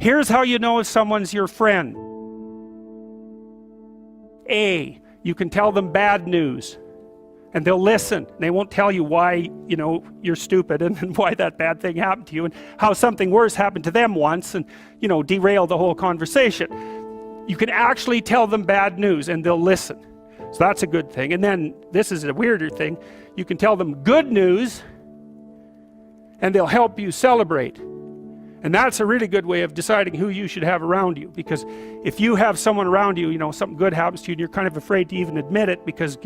Here's how you know if someone's your friend. A, you can tell them bad news and they'll listen. They won't tell you why, you're stupid and why that bad thing happened to you and how something worse happened to them once and, derail the whole conversation. You can actually tell them bad news and they'll listen. So that's a good thing. And then this is a weirder thing. You can tell them good news and they'll help you celebrate. And that's a really good way of deciding who you should have around you, because if you have someone around you, something good happens to you and you're kind of afraid to even admit it because,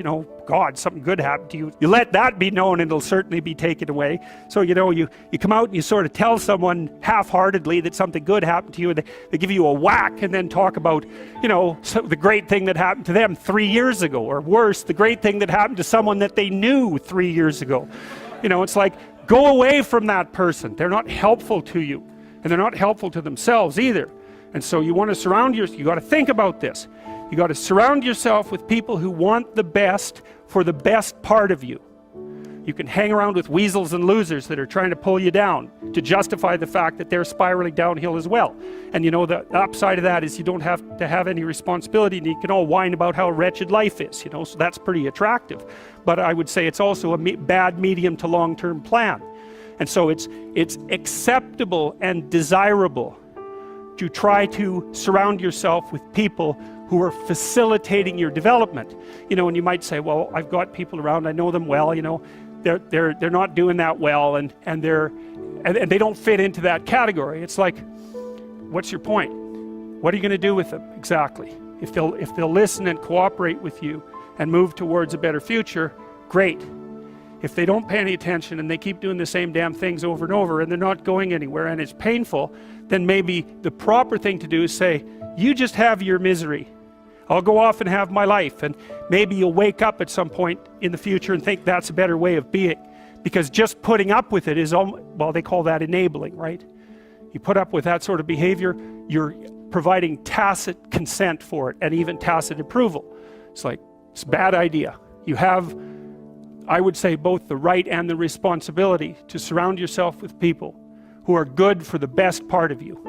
God, something good happened to you. You let that be known and it'll certainly be taken away. So, you come out and you sort of tell someone half-heartedly that something good happened to you, and they give you a whack and then talk about, the great thing that happened to them 3 years ago, or worse, the great thing that happened to someone that they knew 3 years ago. It's like, go away from that person. They're not helpful to you. And they're not helpful to themselves either. And so you want to surround yourself, you got to think about this. You got to surround yourself with people who want the best for the best part of you. You can hang around with weasels and losers that are trying to pull you down to justify the fact that they're spiraling downhill as well. And the upside of that is you don't have to have any responsibility, and you can all whine about how wretched life is, so that's pretty attractive. But I would say it's also a bad medium to long-term plan. And so it's acceptable and desirable to try to surround yourself with people who are facilitating your development. And you might say, well, I've got people around, I know them well, they're not doing that well, and they don't fit into that category. It's like, what's your point? What are you going to do with them exactly? If they'll listen and cooperate with you and move towards a better future, great. If they don't pay any attention and they keep doing the same damn things over and over and they're not going anywhere and it's painful, then maybe the proper thing to do is say, you just have your misery. I'll go off and have my life. And maybe you'll wake up at some point in the future and think that's a better way of being. Because just putting up with it is, well, they call that enabling, right? You put up with that sort of behavior, you're providing tacit consent for it and even tacit approval. It's like, it's a bad idea. You have, I would say, both the right and the responsibility to surround yourself with people who are good for the best part of you.